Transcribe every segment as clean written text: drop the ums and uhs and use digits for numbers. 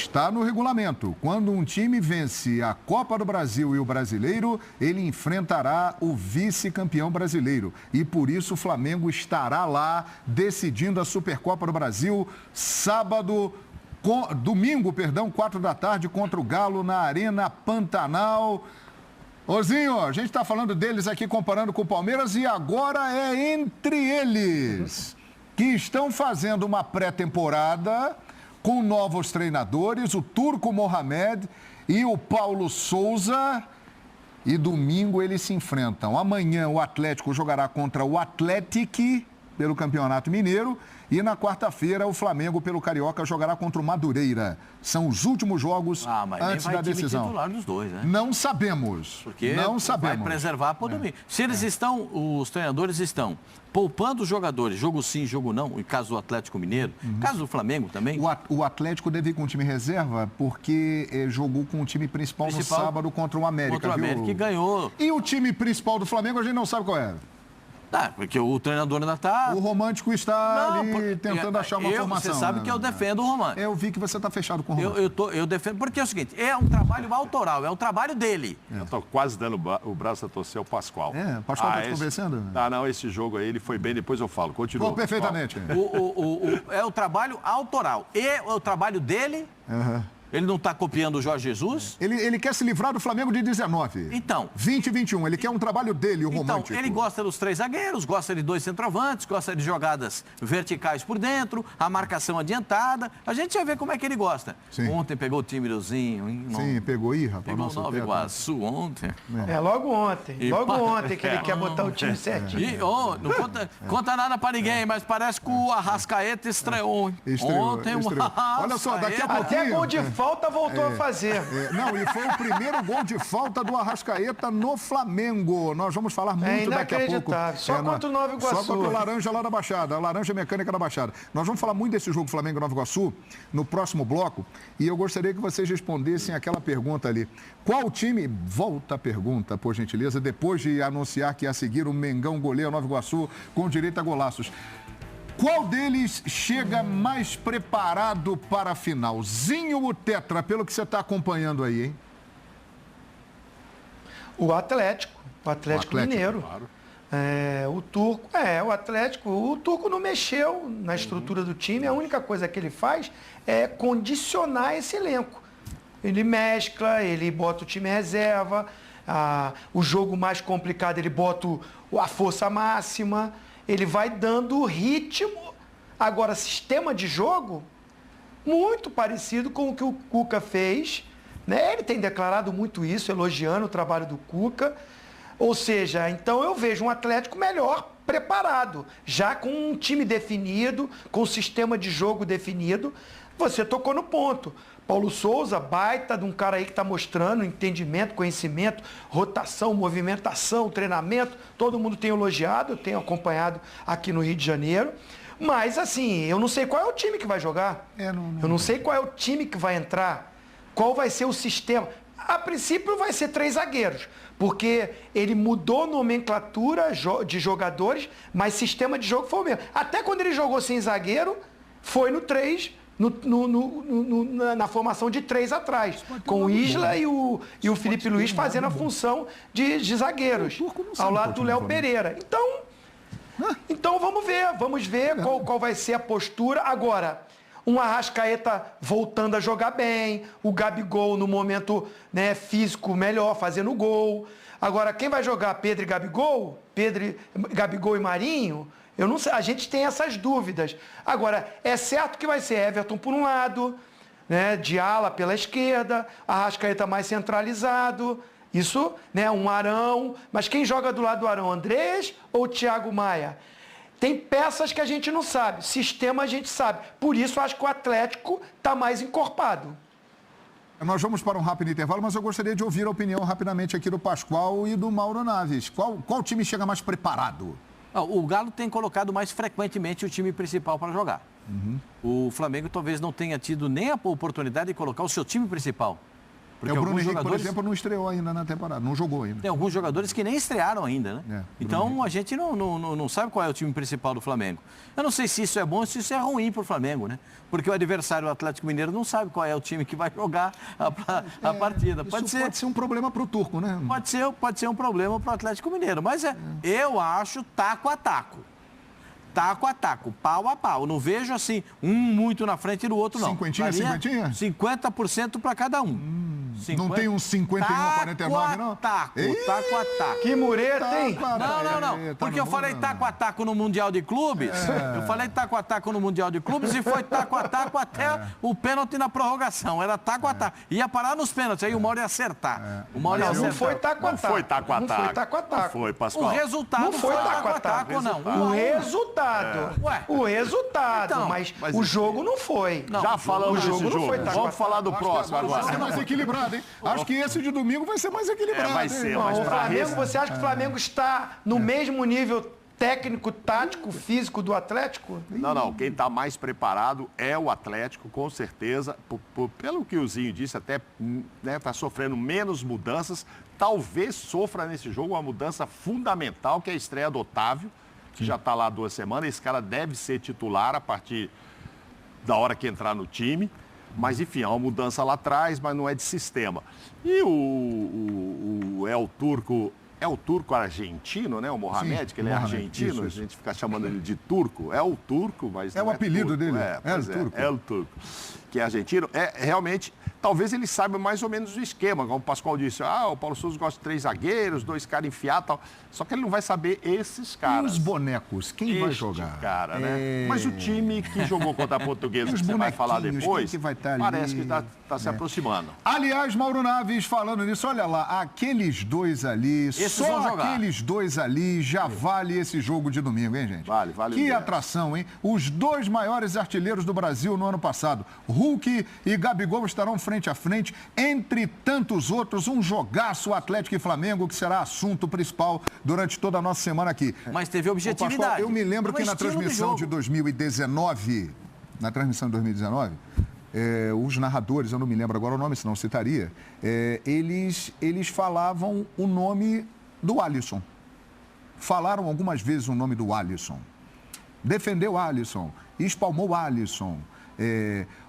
Está no regulamento. Quando um time vence a Copa do Brasil e o Brasileiro, ele enfrentará o vice-campeão brasileiro. E por isso o Flamengo estará lá decidindo a Supercopa do Brasil domingo, 4 da tarde, contra o Galo na Arena Pantanal. Ozinho, a gente está falando deles aqui comparando com o Palmeiras e agora é entre eles que estão fazendo uma pré-temporada com novos treinadores, o Turco Mohamed e o Paulo Souza. E domingo eles se enfrentam. Amanhã o Atlético jogará contra o Atlético pelo Campeonato Mineiro. E na quarta-feira o Flamengo pelo Carioca jogará contra o Madureira. São os últimos jogos antes da decisão. Titular dos dois, né? Não sabemos. Porque não sabemos. Vai preservar para o domingo. Se eles os treinadores estão poupando os jogadores, jogo sim, jogo não, em caso do Atlético Mineiro, caso do Flamengo também. O Atlético deve ir com o time reserva porque jogou com o time principal no sábado contra o América. Contra o América, que ganhou. E o time principal do Flamengo a gente não sabe qual é. Porque o treinador ainda está... O Romântico está ali tentando achar uma formação. Você sabe que eu defendo o Romântico. Eu vi que você está fechado com o Romântico. Eu defendo, porque é o seguinte, é um trabalho autoral, é um trabalho dele. Eu estou quase dando o braço a torcer ao Pascoal. O Pascoal está te convencendo? Não, esse jogo aí, ele foi bem, depois eu falo. Continua. Perfeitamente. É o trabalho autoral. E o trabalho dele... Ele não está copiando o Jorge Jesus? Ele quer se livrar do Flamengo de 19. Então. 20 e 21. Ele quer um trabalho dele, o Romântico. Então, ele gosta dos 3 zagueiros, gosta de 2 centroavantes, gosta de jogadas verticais por dentro, a marcação adiantada. A gente já vê como é que ele gosta. Sim. Ontem pegou o timezinhozinho. Hein? Sim, pegou rapaz. Pegou o Nova Iguaçu ontem. Logo ontem. Logo ontem que ele quer botar o time certinho. Não conta nada pra ninguém, mas parece que o Arrascaeta estreou. Ontem estreou. Olha só, daqui a pouquinho... Até gol de falta voltou a fazer. E foi o primeiro gol de falta do Arrascaeta no Flamengo. Nós vamos falar muito daqui a pouco. Só contra o Nova Iguaçu. Só contra o Laranja lá da Baixada, a Laranja Mecânica da Baixada. Nós vamos falar muito desse jogo Flamengo-Nova Iguaçu no próximo bloco e eu gostaria que vocês respondessem aquela pergunta ali. Qual time, volta a pergunta, por gentileza, depois de anunciar que a seguir o Mengão goleia o Nova Iguaçu com direito a golaços. Qual deles chega mais preparado para a final? Zinho ou Tetra, pelo que você está acompanhando aí, hein? O Atlético Mineiro. Claro. O Turco não mexeu na estrutura do time, a única coisa que ele faz é condicionar esse elenco. Ele mescla, ele bota o time reserva, o jogo mais complicado ele bota a força máxima. Ele vai dando ritmo. Agora, sistema de jogo, muito parecido com o que o Cuca fez. Né? Ele tem declarado muito isso, elogiando o trabalho do Cuca. Ou seja, então eu vejo um Atlético melhor preparado, já com um time definido, com um sistema de jogo definido. Você tocou no ponto. Paulo Souza, baita de um cara aí que está mostrando entendimento, conhecimento, rotação, movimentação, treinamento. Todo mundo tem elogiado, eu tenho acompanhado aqui no Rio de Janeiro. Mas, assim, eu não sei qual é o time que vai jogar. Eu não sei qual é o time que vai entrar. Qual vai ser o sistema. A princípio vai ser 3 zagueiros, porque ele mudou a nomenclatura de jogadores, mas sistema de jogo foi o mesmo. Até quando ele jogou sem zagueiro, foi no 3, na formação de 3 atrás, com o Isla e o Felipe Luiz fazendo a função de zagueiros, ao lado do Léo Pereira. Então vamos ver qual vai ser a postura. Agora, um Arrascaeta voltando a jogar bem, o Gabigol no momento físico melhor, fazendo gol. Agora, quem vai jogar Pedro e Gabigol? Gabigol e Marinho? Eu não sei, a gente tem essas dúvidas. Agora, é certo que vai ser Everton por um lado, de ala pela esquerda, Arrascaeta mais centralizado, isso, um Arão. Mas quem joga do lado do Arão, Andrés ou Thiago Maia? Tem peças que a gente não sabe, sistema a gente sabe. Por isso, acho que o Atlético está mais encorpado. Nós vamos para um rápido intervalo, mas eu gostaria de ouvir a opinião rapidamente aqui do Pascoal e do Mauro Naves. Qual time chega mais preparado? O Galo tem colocado mais frequentemente o time principal para jogar. O Flamengo talvez não tenha tido nem a oportunidade de colocar o seu time principal. Porque O Bruno alguns Henrique, por jogadores... exemplo, não estreou ainda na temporada, não jogou ainda. Tem alguns jogadores que nem estrearam ainda, né? Então a gente não sabe qual é o time principal do Flamengo. Eu não sei se isso é bom ou se isso é ruim para o Flamengo, né? Porque o adversário, o Atlético Mineiro, não sabe qual é o time que vai jogar a partida. Pode ser um problema para o Turco, né? Pode ser um problema para o Atlético Mineiro. Mas eu acho taco a taco. Taco a taco, pau a pau. Não vejo assim, um muito na frente e do outro não. Cinquentinha? 50% para cada um. Não tem uns 51 a 49, não? Taco a taco. Que mureta, hein? Não. Porque eu falei taco a taco no Mundial de Clubes. Eu falei taco a taco no Mundial de Clubes e foi taco a taco até o pênalti na prorrogação. Era taco a taco. Ia parar nos pênaltis, aí o Mauro ia acertar. Não foi taco a taco. Não foi taco a taco. Não foi taco a taco. Não foi, O Pascoal. resultado Não foi taco a taco, ou não. O resultado. Ué. O resultado. Então, mas o jogo não foi. Já falamos o jogo desse não jogo. foi taco a Vamos falar do Acho que próximo agora vai ser agora. mais equilibrado, hein? Acho que esse de domingo vai ser mais equilibrado. Vai ser, hein? mas O pra Flamengo, você acha que o Flamengo está no mesmo nível técnico, tático, físico do Atlético? Não. Quem está mais preparado é o Atlético, com certeza. Pelo que o Zinho disse, até está sofrendo menos mudanças. Talvez sofra nesse jogo uma mudança fundamental, que é a estreia do Otávio, que já está lá há 2 semanas. Esse cara deve ser titular a partir da hora que entrar no time. Mas, enfim, é uma mudança lá atrás, mas não é de sistema. E o turco argentino, né? O Mohamed, que ele é Mohamed, argentino, isso. a gente fica chamando ele de turco. É o turco, mas É não o apelido turco. dele. Turco. É o turco, que é argentino. Realmente, talvez ele saiba mais ou menos o esquema. Como o Pascoal disse, o Paulo Souza gosta de 3 zagueiros, 2 caras enfiados e tal. Só que ele não vai saber esses E caras. os bonecos? Quem vai Este jogar? cara, né? Mas o time que jogou contra a Portuguesa, E os que você vai falar bonequinhos, depois, quem que vai estar ali? parece que está se aproximando. Aliás, Mauro Naves, falando nisso, olha lá, aqueles 2 ali, Esses só vão jogar. aqueles 2 ali já vale esse jogo de domingo, hein, gente? Vale Que mesmo. atração, hein? Os 2 maiores artilheiros do Brasil no ano passado, Hulk e Gabigol, estarão frente a frente, entre tantos outros, um jogaço Atlético e Flamengo, que será assunto principal durante toda a nossa semana aqui. Mas teve Ô, objetividade. Pascoal, eu me lembro No que na estilo do transmissão jogo. de 2019, os narradores, eu não me lembro agora o nome, senão citaria, eles falavam o nome do Alisson. Falaram algumas vezes o nome do Alisson. Defendeu o Alisson, espalmou o Alisson.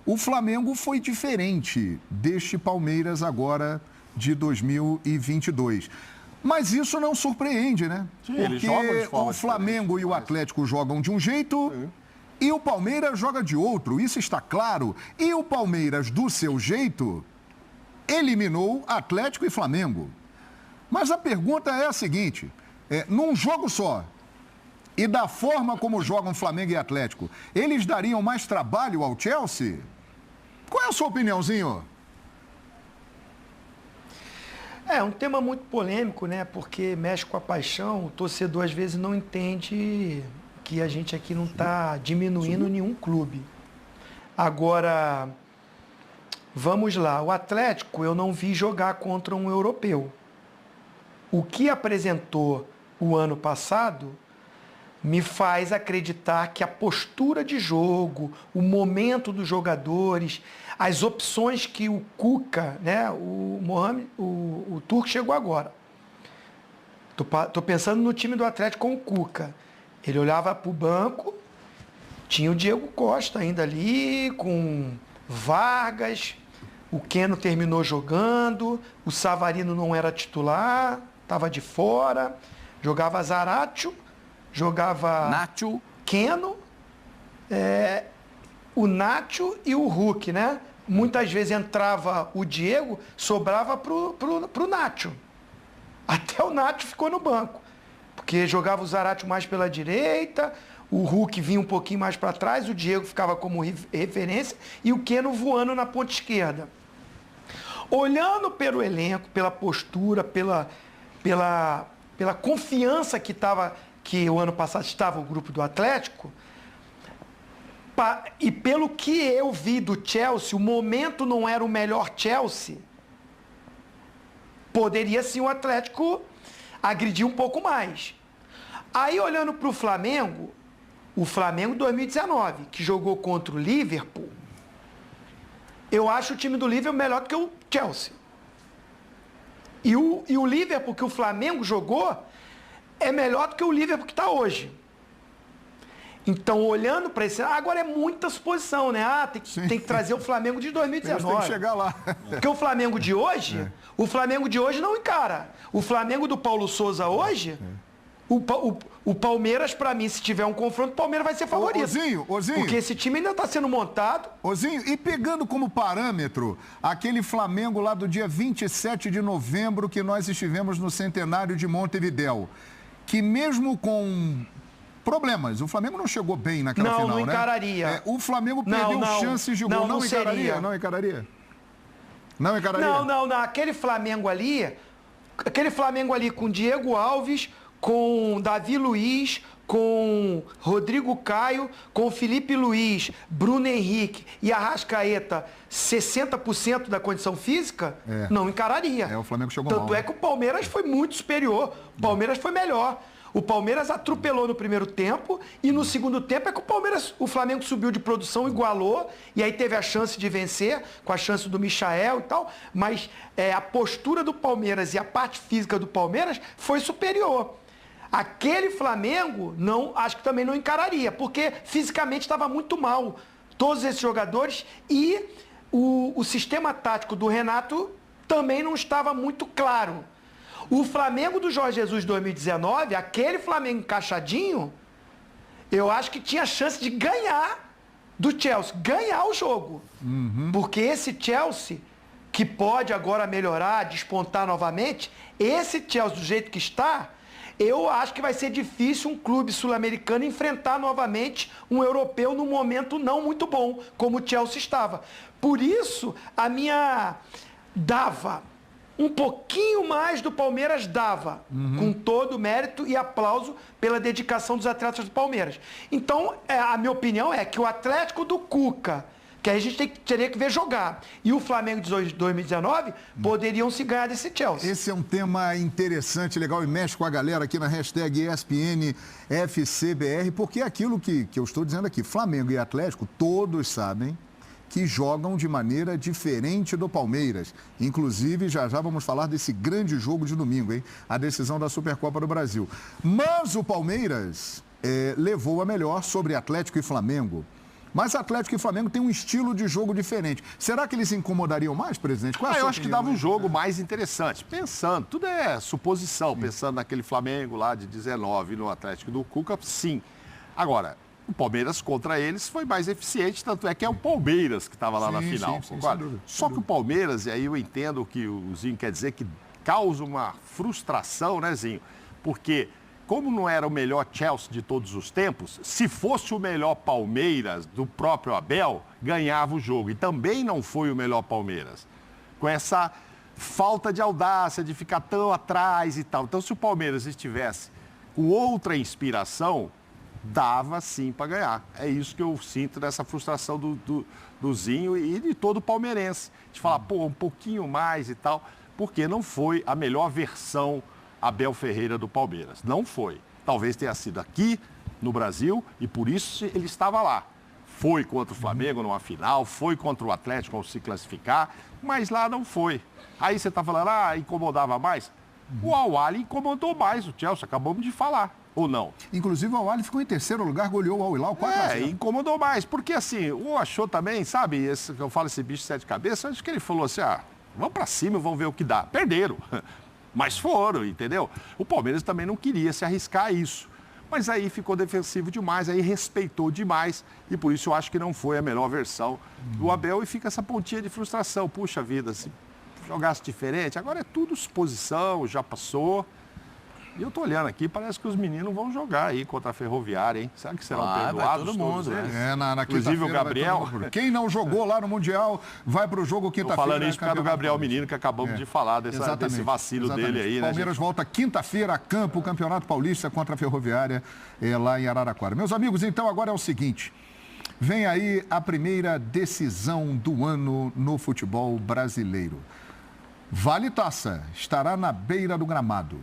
O Flamengo foi diferente deste Palmeiras agora de 2022. Mas isso não surpreende, né? Sim, eles porque jogam de forma o Flamengo e o Atlético jogam de um jeito e o Palmeiras joga de outro, isso está claro. E o Palmeiras, do seu jeito, eliminou Atlético e Flamengo. Mas a pergunta é a seguinte, num jogo só, e da forma como jogam Flamengo e Atlético, eles dariam mais trabalho ao Chelsea? Qual é a sua opiniãozinho? É um tema muito polêmico, né? Porque mexe com a paixão, o torcedor às vezes não entende que a gente aqui não está diminuindo nenhum clube. Agora, vamos lá, o Atlético eu não vi jogar contra um europeu. O que apresentou o ano passado me faz acreditar que a postura de jogo, o momento dos jogadores, as opções que o Cuca, né, o Turco chegou agora. Tô pensando no time do Atlético com o Cuca. Ele olhava para o banco, tinha o Diego Costa ainda ali, com Vargas, o Keno terminou jogando, o Savarino não era titular, estava de fora, jogava Zaratio, jogava Nacho. Keno, o Nacho e o Hulk, né? Muitas vezes entrava o Diego, sobrava pro Nacho. Até o Nacho ficou no banco. Porque jogava o Zaratio mais pela direita, o Hulk vinha um pouquinho mais para trás, o Diego ficava como referência e o Keno voando na ponta esquerda. Olhando pelo elenco, pela postura, pela confiança que o ano passado estava o grupo do Atlético, e pelo que eu vi do Chelsea, o momento não era o melhor Chelsea, poderia sim o Atlético agredir um pouco mais. Aí olhando para o Flamengo 2019, que jogou contra o Liverpool, eu acho o time do Liverpool melhor do que o Chelsea. E o Liverpool que o Flamengo jogou é melhor do que o Liverpool que está hoje. Então, olhando para esse... Agora é muita suposição, né? Tem que trazer o Flamengo de 2019. Tem que chegar lá. Porque o Flamengo de hoje, o Flamengo de hoje não encara. O Flamengo do Paulo Souza hoje, o Palmeiras, para mim, se tiver um confronto, o Palmeiras vai ser favorito. Ozinho. Porque esse time ainda está sendo montado. Ozinho, e pegando como parâmetro aquele Flamengo lá do dia 27 de novembro que nós estivemos no Centenário de Montevidéu, que mesmo com problemas, o Flamengo não chegou bem naquela final, né? Não encararia. O Flamengo perdeu chances de gol. Não encararia? Não encararia? Não encararia? Não. Aquele Flamengo ali com Diego Alves, com Davi Luiz, com Rodrigo Caio, com Felipe Luiz, Bruno Henrique e Arrascaeta, 60% da condição física, não encararia. O Flamengo chegou Tanto mal. É que o Palmeiras foi muito superior. O Palmeiras foi melhor. O Palmeiras atropelou no primeiro tempo e no segundo tempo é que o Flamengo subiu de produção, igualou e aí teve a chance de vencer com a chance do Michael e tal, mas a postura do Palmeiras e a parte física do Palmeiras foi superior. Aquele Flamengo, acho que também não encararia, porque fisicamente estava muito mal. Todos esses jogadores e o sistema tático do Renato também não estava muito claro. O Flamengo do Jorge Jesus 2019, aquele Flamengo encaixadinho, eu acho que tinha chance de ganhar do Chelsea, ganhar o jogo. Porque esse Chelsea, que pode agora melhorar, despontar novamente, esse Chelsea do jeito que está, eu acho que vai ser difícil um clube sul-americano enfrentar novamente um europeu num momento não muito bom, como o Chelsea estava. Por isso, a minha dava um pouquinho mais do Palmeiras dava, com todo o mérito e aplauso pela dedicação dos atletas do Palmeiras. Então, a minha opinião é que o Atlético do Cuca, que a gente teria que ver jogar, e o Flamengo de 2019 poderiam se ganhar desse Chelsea. Esse é um tema interessante, legal, e mexe com a galera aqui na hashtag ESPNFCBR, porque é aquilo que eu estou dizendo aqui, Flamengo e Atlético, todos sabem que jogam de maneira diferente do Palmeiras. Inclusive, já vamos falar desse grande jogo de domingo, hein? A decisão da Supercopa do Brasil. Mas o Palmeiras levou a melhor sobre Atlético e Flamengo. Mas Atlético e Flamengo têm um estilo de jogo diferente. Será que eles se incomodariam mais, presidente? Qual é a sua eu acho que opinião, dava um jogo mais interessante. Pensando, tudo é suposição. Pensando naquele Flamengo lá de 19 no Atlético do Cuca, sim. Agora, o Palmeiras contra eles foi mais eficiente, tanto é que é o Palmeiras que estava lá na final. Sim, só que o Palmeiras, e aí eu entendo o que o Zinho quer dizer, que causa uma frustração, né, Zinho? Porque, como não era o melhor Chelsea de todos os tempos, se fosse o melhor Palmeiras do próprio Abel, ganhava o jogo. E também não foi o melhor Palmeiras. Com essa falta de audácia, de ficar tão atrás e tal. Então, se o Palmeiras estivesse com outra inspiração, dava sim para ganhar. É isso que eu sinto dessa frustração do Zinho e de todo o palmeirense. De falar, um pouquinho mais e tal, porque não foi a melhor versão Abel Ferreira do Palmeiras. Não foi. Talvez tenha sido aqui no Brasil e por isso ele estava lá. Foi contra o Flamengo numa final, foi contra o Atlético ao se classificar, mas lá não foi. Aí você está falando, incomodava mais? O Al-Ahly incomodou mais o Chelsea, acabamos de falar. Ou não? Inclusive, o Al-Ahly ficou em terceiro lugar, goleou o Al-Hilal 4-0. Incomodou mais. Porque, assim, o achou também, sabe, eu falo esse bicho de sete cabeças, acho que ele falou assim, vamos pra cima e vamos ver o que dá. Perderam. Mas foram, entendeu? O Palmeiras também não queria se arriscar a isso. Mas aí ficou defensivo demais, aí respeitou demais. E por isso eu acho que não foi a melhor versão do Abel. E fica essa pontinha de frustração. Puxa vida, se jogasse diferente, agora é tudo suposição, já passou. E eu tô olhando aqui, parece que os meninos vão jogar aí contra a Ferroviária, hein? Será que serão perdoados todo mundo, né? Inclusive o Gabriel. Quem não jogou lá no Mundial vai pro jogo quinta-feira. Tô falando isso por causa do Gabriel Menino, que acabamos de falar desse vacilo dele aí, né? Palmeiras volta quinta-feira a campo, o Campeonato Paulista contra a Ferroviária, lá em Araraquara. Meus amigos, então agora é o seguinte. Vem aí a primeira decisão do ano no futebol brasileiro. Vale Taça estará na beira do gramado.